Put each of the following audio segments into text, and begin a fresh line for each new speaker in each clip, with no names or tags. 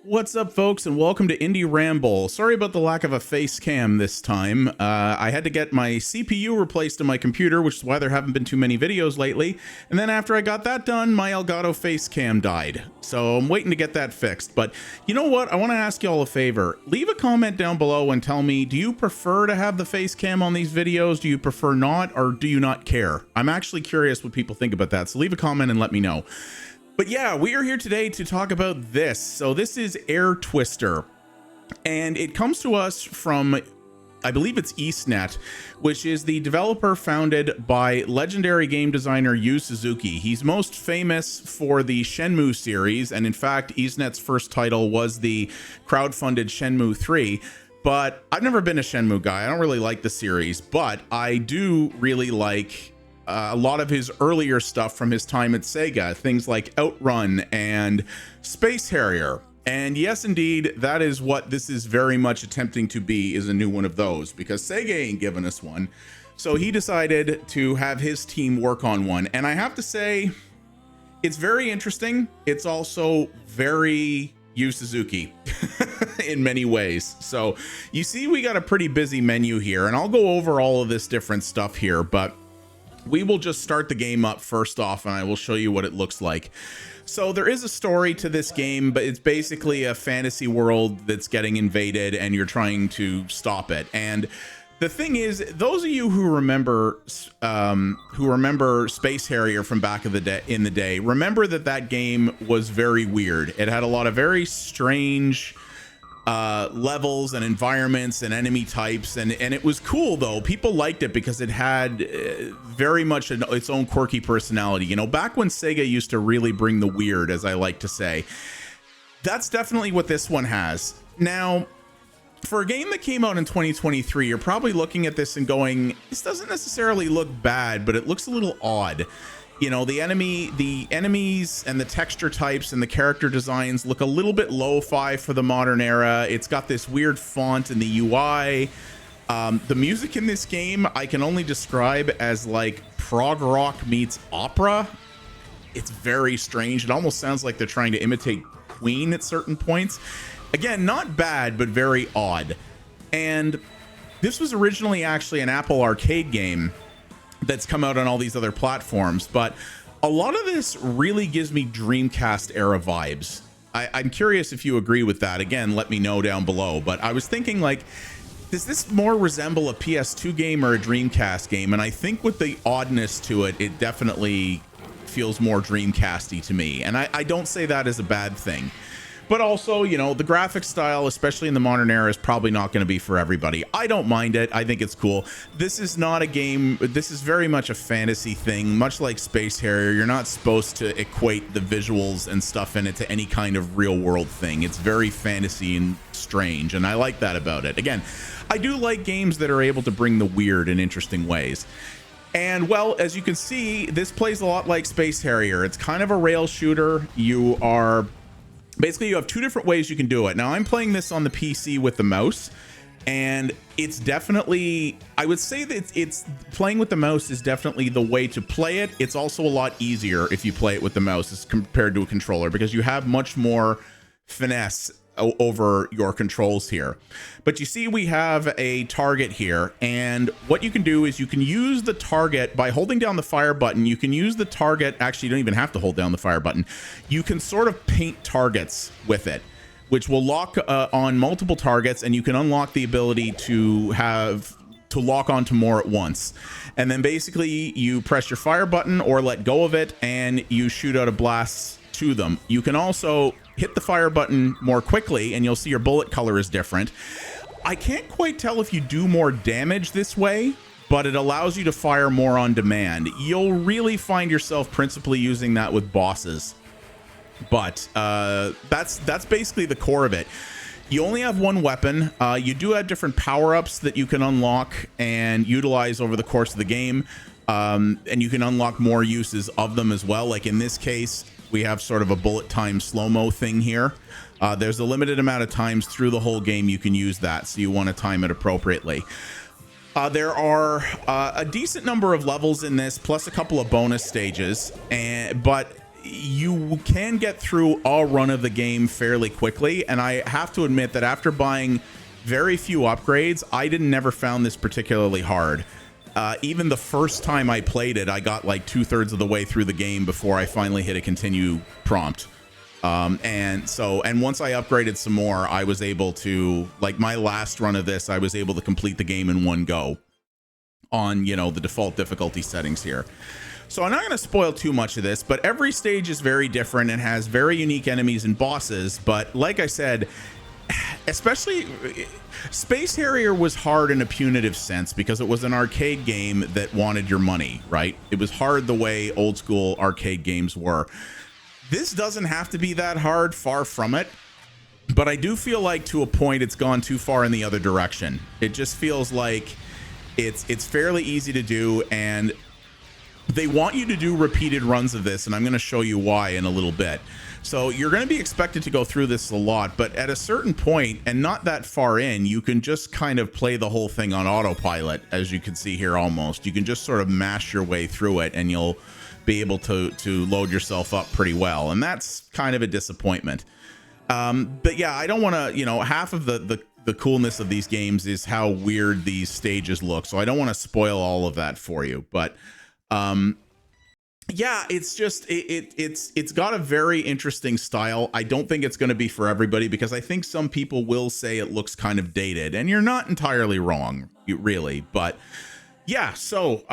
What's up, folks, and welcome to Indie Ramble. Sorry about the lack of a face cam this time. I had to get my CPU replaced in my computer, which is why there haven't been too many videos lately. And then after I got that done, my Elgato face cam died. So I'm waiting to get that fixed. But you know what? I want to ask y'all a favor. Leave a comment down below and tell me, do you prefer to have the face cam on these videos? Do you prefer not, or do you not care? I'm actually curious what people think about that. So leave a comment and let me know. But yeah, we are here today to talk about this. So this is Air Twister, and it comes to us from, I believe it's EastNet, which is the developer founded by legendary game designer Yu Suzuki. He's most famous for the Shenmue series, and in fact, EastNet's first title was the crowdfunded Shenmue 3. But I've never been a Shenmue guy. I don't really like the series, but I do really like a lot of his earlier stuff from his time at SEGA, things like Outrun and Space Harrier. And yes, indeed, that is what this is very much attempting to be, is a new one of those, because SEGA ain't giving us one. So he decided to have his team work on one. And I have to say, it's very interesting. It's also very Yu Suzuki in many ways. So you see, we got a pretty busy menu here, and I'll go over all of this different stuff here, but we will just start the game up first off, and I will show you what it looks like. So there is a story to this game, but it's basically a fantasy world that's getting invaded, and you're trying to stop it. And the thing is, those of you who remember Space Harrier from back in the day, remember that that game was very weird. It had a lot of very strange levels and environments and enemy types, and it was cool though. People liked it because it had very much its own quirky personality. You know, back when Sega used to really bring the weird, as I like to say. That's definitely what this one has. Now, for a game that came out in 2023, you're probably looking at this and going, this doesn't necessarily look bad, but it looks a little odd. You know, the enemies and the texture types and the character designs look a little bit lo-fi for the modern era. It's got this weird font in the UI. The music in this game I can only describe as like prog rock meets opera. It's very strange. It almost sounds like they're trying to imitate Queen at certain points. Again, not bad, but very odd. And this was originally actually an Apple Arcade game that's come out on all these other platforms, but a lot of this really gives me Dreamcast era vibes. I'm curious if you agree with that. Again, let me know down below. But I was thinking, like, does this more resemble a PS2 game or a Dreamcast game? And I think with the oddness to it, it definitely feels more Dreamcasty to me. And I don't say that as a bad thing. But also, you know, the graphic style, especially in the modern era, is probably not going to be for everybody. I don't mind it. I think it's cool. This is not a game. This is very much a fantasy thing, much like Space Harrier. You're not supposed to equate the visuals and stuff in it to any kind of real world thing. It's very fantasy and strange, and I like that about it. Again, I do like games that are able to bring the weird in interesting ways. And well, as you can see, this plays a lot like Space Harrier. It's kind of a rail shooter. Basically, you have two different ways you can do it. Now, I'm playing this on the PC with the mouse, and it's definitely, I would say that it's playing with the mouse is definitely the way to play it. It's also a lot easier if you play it with the mouse as compared to a controller, because you have much more finesse over your controls here. But you see, we have a target here, and what you can do is you can use the target by holding down the fire button. You can use the target, actually you don't even have to hold down the fire button. You can sort of paint targets with it, which will lock on multiple targets, and you can unlock the ability to lock onto more at once. And then basically you press your fire button or let go of it, and you shoot out a blast to them. You can also hit the fire button more quickly, and you'll see your bullet color is different. I can't quite tell if you do more damage this way, but it allows you to fire more on demand. You'll really find yourself principally using that with bosses, but that's basically the core of it. You only have one weapon. You do have different power-ups that you can unlock and utilize over the course of the game, and you can unlock more uses of them as well. Like in this case, we have sort of a bullet time slow-mo thing here. There's a limited amount of times through the whole game you can use that, so you want to time it appropriately. There are a decent number of levels in this, plus a couple of bonus stages, but you can get through a run of the game fairly quickly. And I have to admit that after buying very few upgrades, I never found this particularly hard. Even the first time I played it, I got like 2/3 of the way through the game before I finally hit a continue prompt. And once I upgraded some more, I was able to, like my last run of this, I was able to complete the game in one go on, you know, the default difficulty settings here. So I'm not going to spoil too much of this, but every stage is very different and has very unique enemies and bosses. But like I said, especially Space Harrier was hard in a punitive sense because it was an arcade game that wanted your money, right? It was hard the way old school arcade games were. This doesn't have to be that hard, far from it, but I do feel like to a point it's gone too far in the other direction. It just feels like it's fairly easy to do, and they want you to do repeated runs of this, and I'm going to show you why in a little bit. So you're going to be expected to go through this a lot, but at a certain point, and not that far in, you can just kind of play the whole thing on autopilot, as you can see here almost. You can just sort of mash your way through it, and you'll be able to load yourself up pretty well, and that's kind of a disappointment. But yeah, I don't want to, you know, half of the coolness of these games is how weird these stages look, so I don't want to spoil all of that for you. But yeah, it's just it's got a very interesting style. I don't think it's going to be for everybody, because I think some people will say it looks kind of dated, and you're not entirely wrong, really. But yeah, so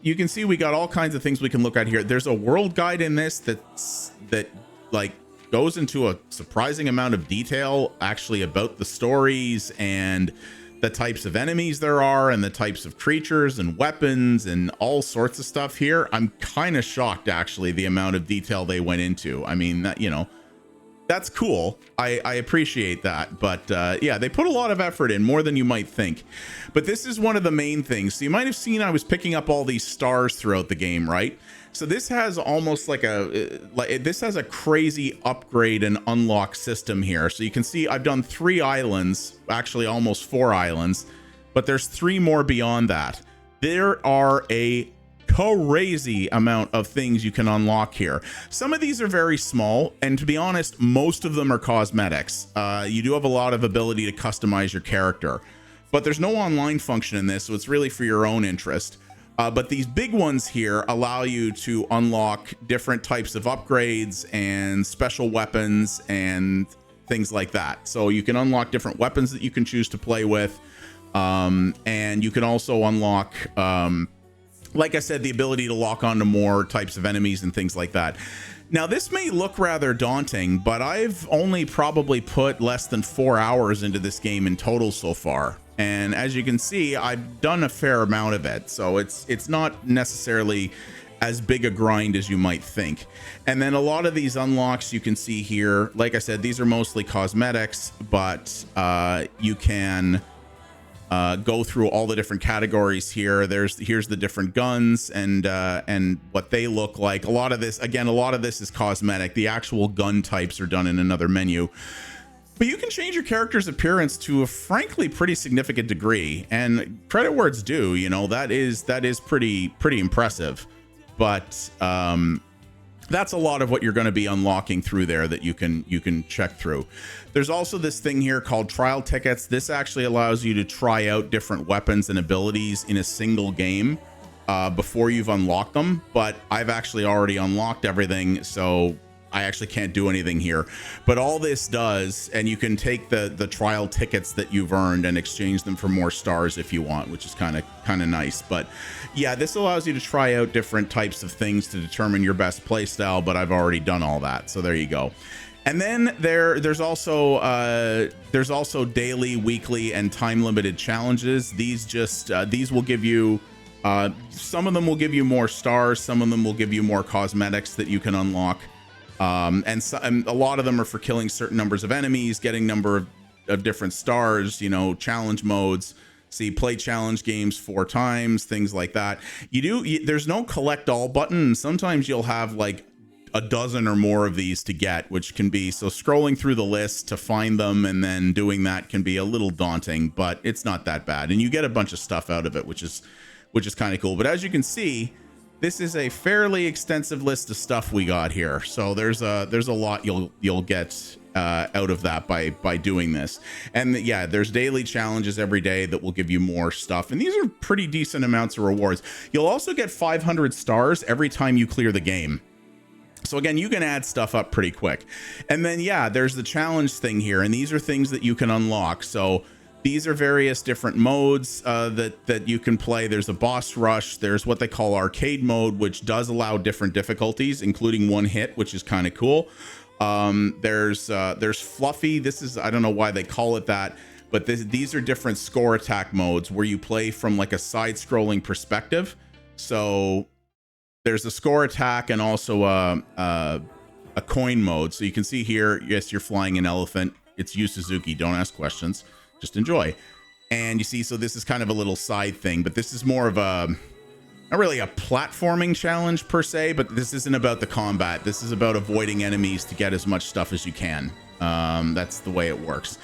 you can see we got all kinds of things we can look at here. There's a world guide in this that like goes into a surprising amount of detail actually about the stories and the types of enemies there are and the types of creatures and weapons and all sorts of stuff here. I'm kind of shocked, actually, the amount of detail they went into. I mean, that, you know, that's cool. I appreciate that. But yeah, they put a lot of effort in, more than you might think. But this is one of the main things. So you might have seen I was picking up all these stars throughout the game, right? So this has almost like this has a crazy upgrade and unlock system here. So you can see I've done 3 islands, actually almost 4 islands, but there's 3 more beyond that. There are a crazy amount of things you can unlock here. Some of these are very small, and to be honest, most of them are cosmetics. You do have a lot of ability to customize your character, but there's no online function in this, so it's really for your own interest. But these big ones here allow you to unlock different types of upgrades and special weapons and things like that. So you can unlock different weapons that you can choose to play with, and you can also unlock like I said, the ability to lock onto more types of enemies and things like that. Now, this may look rather daunting, but I've only probably put less than 4 hours into this game in total so far. And as you can see, I've done a fair amount of it. So it's not necessarily as big a grind as you might think. And then a lot of these unlocks you can see here, like I said, these are mostly cosmetics, but you can go through all the different categories here. Here's the different guns and what they look like. A lot of this is cosmetic. The actual gun types are done in another menu. But you can change your character's appearance to a frankly pretty significant degree, and credit where it's due. You know, that is pretty impressive. But that's a lot of what you're going to be unlocking through there that you can check through. There's also this thing here called trial tickets. This actually allows you to try out different weapons and abilities in a single game before you've unlocked them. But I've actually already unlocked everything, so I actually can't do anything here. But all this does, and you can take the trial tickets that you've earned and exchange them for more stars if you want, which is kind of nice. But yeah, this allows you to try out different types of things to determine your best play style, but I've already done all that, so there you go. And then there's also daily, weekly, and time limited challenges. These will give you some of them will give you more stars, some of them will give you more cosmetics that you can unlock. And a lot of them are for killing certain numbers of enemies, getting number of different stars, you know, challenge modes. See, play challenge games 4 times, things like that. There's no collect all button. Sometimes you'll have like a dozen or more of these to get, which can be, so scrolling through the list to find them and then doing that can be a little daunting, but it's not that bad. And you get a bunch of stuff out of it, which is kind of cool. But as you can see, this is a fairly extensive list of stuff we got here. So there's a lot you'll get out of that by doing this. And yeah, there's daily challenges every day that will give you more stuff, and these are pretty decent amounts of rewards. You'll also get 500 stars every time you clear the game. So again, you can add stuff up pretty quick. And then yeah, there's the challenge thing here, and these are things that you can unlock. So these are various different modes that you can play. There's a boss rush. There's what they call arcade mode, which does allow different difficulties, including one hit, which is kind of cool. There's fluffy. This is, I don't know why they call it that, but these are different score attack modes where you play from like a side-scrolling perspective. So there's a score attack and also a coin mode. So you can see here, yes, you're flying an elephant. It's Yu Suzuki. Don't ask questions. Just enjoy. And you see, so this is kind of a little side thing, but this is more of a, not really a platforming challenge per se, but this isn't about the combat. This is about avoiding enemies to get as much stuff as you can. That's the way it works.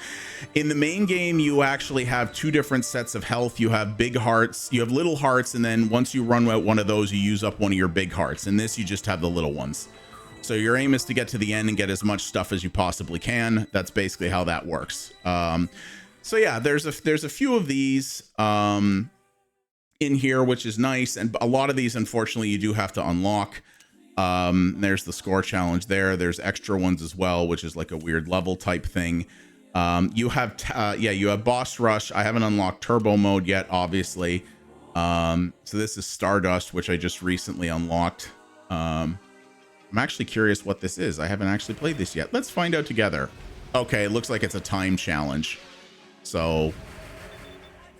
In the main game, you actually have two different sets of health. You have big hearts, you have little hearts, and then once you run out one of those, you use up one of your big hearts. In this, you just have the little ones. So your aim is to get to the end and get as much stuff as you possibly can. That's basically how that works. So yeah, there's a few of these in here, which is nice, and a lot of these, unfortunately, you do have to unlock. There's the score challenge there. There's extra ones as well, which is like a weird level type thing. You have you have boss rush. I haven't unlocked turbo mode yet, obviously. So this is Stardust, which I just recently unlocked. I'm actually curious what this is. I haven't actually played this yet. Let's find out together. Okay, it looks like it's a time challenge. So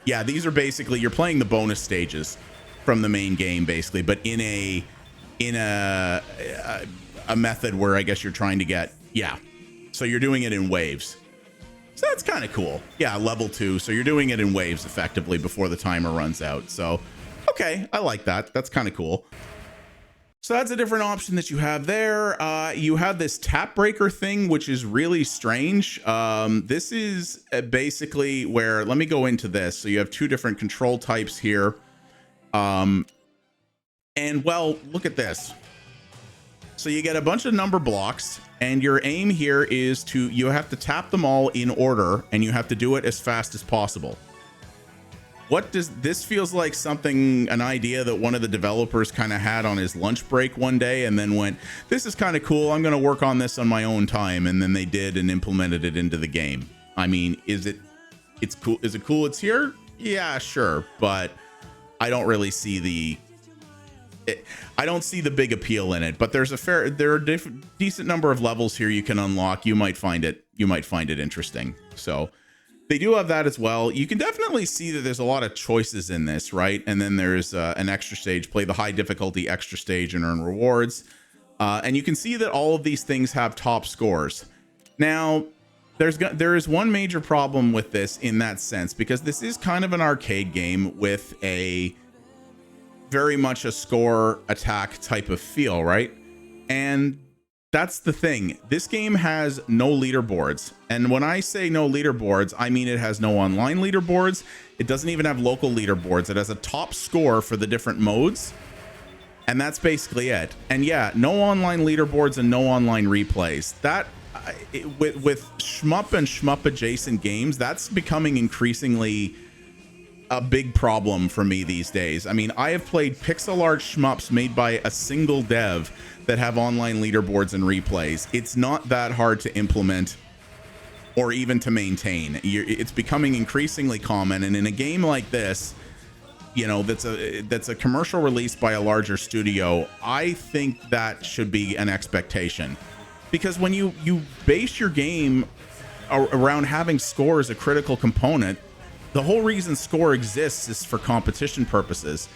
yeah, these are basically, you're playing the bonus stages from the main game basically, but in a method where I guess you're trying to get, yeah, so you're doing it in waves. So that's kind of cool. Yeah, level 2. So you're doing it in waves effectively before the timer runs out. So okay, I like that. That's kind of cool. So that's a different option that you have there. You have this tap breaker thing, which is really strange. This is basically where, let me go into this. So you have two different control types here. And well, look at this. So you get a bunch of number blocks, and your aim here is to, you have to tap them all in order, and you have to do it as fast as possible. What does this, feels like something, an idea that one of the developers kind of had on his lunch break one day and then went, this is kind of cool, I'm going to work on this on my own time. And then they did and implemented it into the game. I mean, it's cool. Is it cool it's here? Yeah, sure. But I don't really see I don't see the big appeal in it, but there are a decent number of levels here you can unlock. You might find it interesting. So they do have that as well. You can definitely see that there's a lot of choices in this, right? And then there's an extra stage, play the high difficulty extra stage and earn rewards. And you can see that all of these things have top scores. Now, there is one major problem with this in that sense, because this is kind of an arcade game with a very much a score attack type of feel, right? And that's the thing. This game has no leaderboards. And when I say no leaderboards, I mean it has no online leaderboards. It doesn't even have local leaderboards. It has a top score for the different modes. And that's basically it. And yeah, no online leaderboards and no online replays. That, with shmup and shmup adjacent games, that's becoming increasingly a big problem for me these days. I mean, I have played pixel art shmups made by a single dev that have online leaderboards and replays. It's not that hard to implement or even to maintain. It's becoming increasingly common, and in a game like this, you know, that's a commercial release by a larger studio, I think that should be an expectation. Because when you base your game around having score as a critical component, the whole reason score exists is for competition purposes.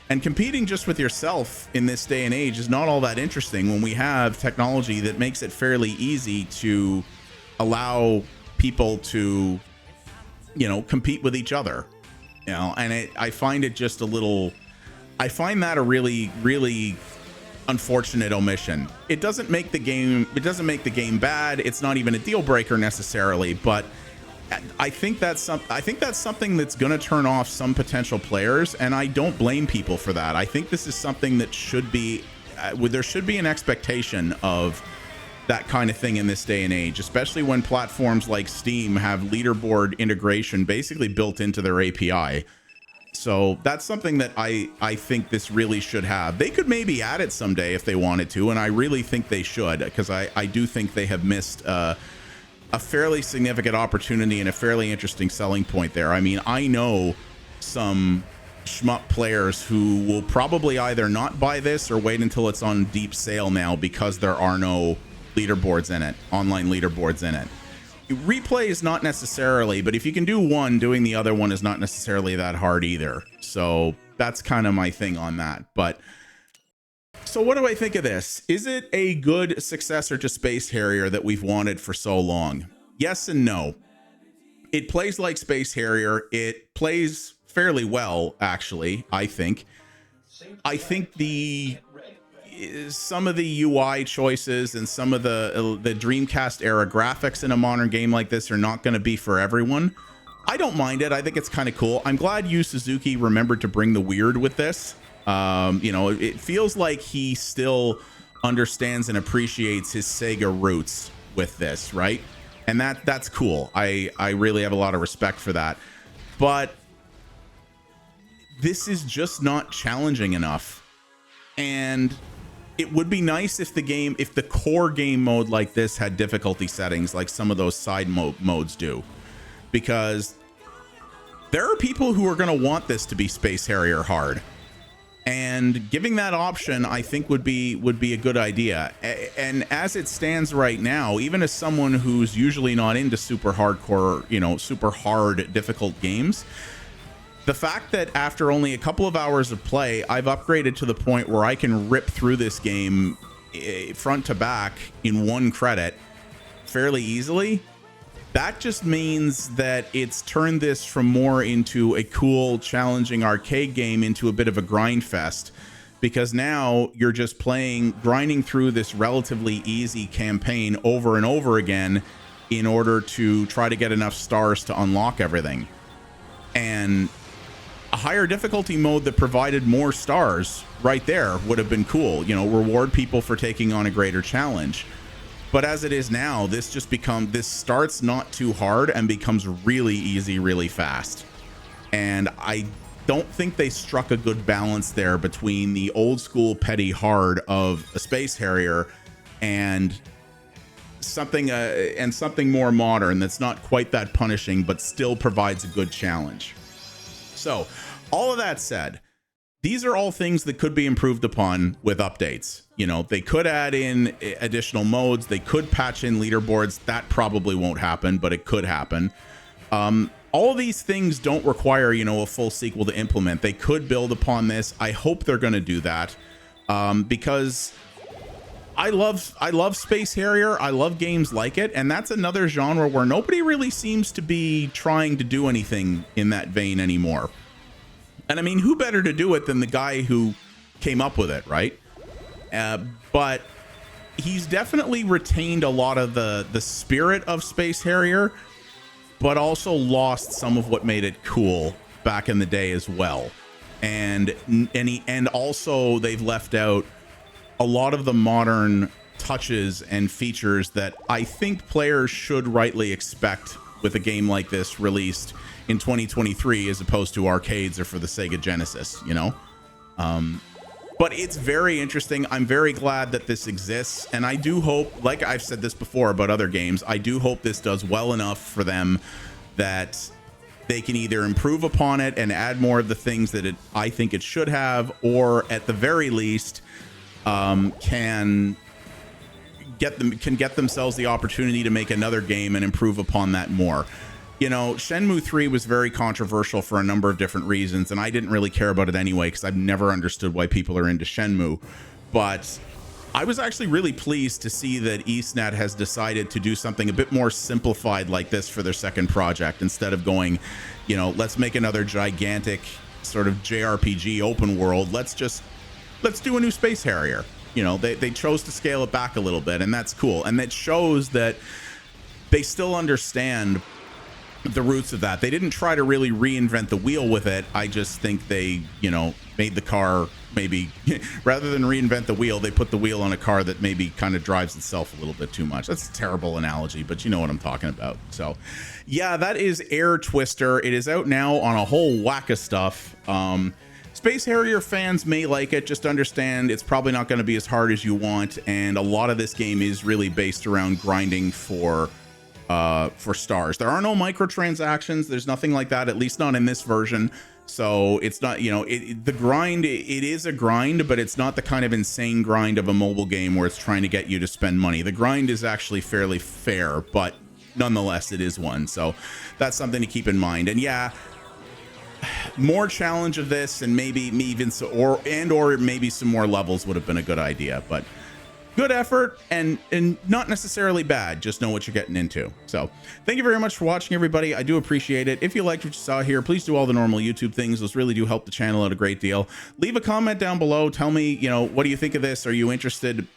And competing just with yourself in this day and age is not all that interesting when we have technology that makes it fairly easy to allow people to, you know, compete with each other. You know, and I find it just a little, I find that a really, really unfortunate omission. It doesn't make the game bad. It's not even a deal breaker necessarily, but I think that's something that's going to turn off some potential players, and I don't blame people for that. I think this is something that should be there should be an expectation of that kind of thing in this day and age, especially when platforms like Steam have leaderboard integration basically built into their API. So that's something that I think this really should have. They could maybe add it someday if they wanted to, and I really think they should, because I do think they have missed a fairly significant opportunity and a fairly interesting selling point there. I mean, I know some shmup players who will probably either not buy this or wait until it's on deep sale now because there are no leaderboards in it, online leaderboards in it. Replay is not necessarily, but if you can do one, doing the other one is not necessarily that hard either. So that's kind of my thing on that. But so what do I think of this? Is it a good successor to Space Harrier that we've wanted for so long? Yes and no. It plays like Space Harrier. It plays fairly well, actually, I think. I think some of the UI choices and some of the Dreamcast era graphics in a modern game like this are not going to be for everyone. I don't mind it. I think it's kind of cool. I'm glad Yu Suzuki remembered to bring the weird with this. You know, it feels like he still understands and appreciates his SEGA roots with this, right? And that's cool. I really have a lot of respect for that. But this is just not challenging enough. And it would be nice if the core game mode like this had difficulty settings like some of those side modes do, because there are people who are going to want this to be Space Harrier hard, and giving that option I think would be a good idea. And as it stands right now, even as someone who's usually not into super hardcore, you know, super hard difficult games, the fact that after only a couple of hours of play, I've upgraded to the point where I can rip through this game front to back in one credit fairly easily, that just means that it's turned this from more into a cool, challenging arcade game into a bit of a grind fest, because now you're just grinding through this relatively easy campaign over and over again in order to try to get enough stars to unlock everything. And a higher difficulty mode that provided more stars right there would have been cool, you know, reward people for taking on a greater challenge. But as it is now, this starts not too hard and becomes really easy really fast. And I don't think they struck a good balance there between the old school petty hard of a Space Harrier and something more modern that's not quite that punishing but still provides a good challenge. So all of that said, these are all things that could be improved upon with updates. You know, they could add in additional modes. They could patch in leaderboards. That probably won't happen, but it could happen. All these things don't require, you know, a full sequel to implement. They could build upon this. I hope they're going to do that, because I love Space Harrier. I love games like it, and that's another genre where nobody really seems to be trying to do anything in that vein anymore. And I mean, who better to do it than the guy who came up with it, right? But he's definitely retained a lot of the spirit of Space Harrier, but also lost some of what made it cool back in the day as well. And also they've left out a lot of the modern touches and features that I think players should rightly expect with a game like this released in 2023 as opposed to arcades or for the Sega Genesis, you know? But it's very interesting. I'm very glad that this exists, and I do hope, like I've said this before about other games, I do hope this does well enough for them that they can either improve upon it and add more of the things that I think it should have, or at the very least can get themselves the opportunity to make another game and improve upon that more. You know, Shenmue 3 was very controversial for a number of different reasons, and I didn't really care about it anyway because I've never understood why people are into Shenmue. But I was actually really pleased to see that EastNet has decided to do something a bit more simplified like this for their second project, instead of going, you know, let's make another gigantic sort of JRPG open world. Let's do a new Space Harrier. You know, they chose to scale it back a little bit, and that's cool. And that shows that they still understand the roots of that. They didn't try to really reinvent the wheel with it. I just think they, you know, made the car maybe rather than reinvent the wheel, they put the wheel on a car that maybe kind of drives itself a little bit too much. That's a terrible analogy, but you know what I'm talking about. So yeah, that is Air Twister. It is out now on a whole whack of stuff. Space Harrier fans may like it. Just understand it's probably not going to be as hard as you want, and a lot of this game is really based around grinding for stars. There are no microtransactions. There's nothing like that, at least not in this version. So it's not, you know, the grind, it is a grind, but it's not the kind of insane grind of a mobile game where it's trying to get you to spend money. The grind is actually fairly fair, but nonetheless, it is one. So that's something to keep in mind. And yeah, more challenge of this, and maybe even or maybe some more levels would have been a good idea, but good effort and not necessarily bad. Just know what you're getting into. So thank you very much for watching, everybody. I do appreciate it. If you liked what you saw here, please do all the normal YouTube things. Those really do help the channel out a great deal. Leave a comment down below. Tell me, you know, what do you think of this? Are you interested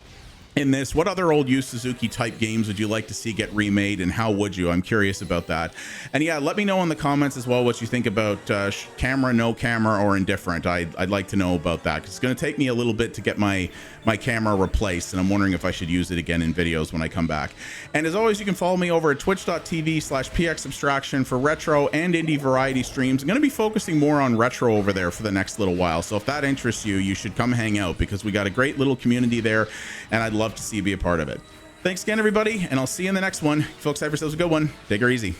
in this? What other old Yu Suzuki type games would you like to see get remade, and how would you? I'm curious about that. And yeah, let me know in the comments as well what you think about camera, no camera, or indifferent. I'd like to know about that, because it's going to take me a little bit to get my camera replaced, and I'm wondering if I should use it again in videos when I come back. And as always, you can follow me over at twitch.tv/pxabstraction for retro and indie variety streams. I'm going to be focusing more on retro over there for the next little while, so if that interests you, you should come hang out, because we got a great little community there, and I'd love to see you be a part of it. Thanks again, everybody, and I'll see you in the next one. Folks, have yourselves a good one. Take her easy.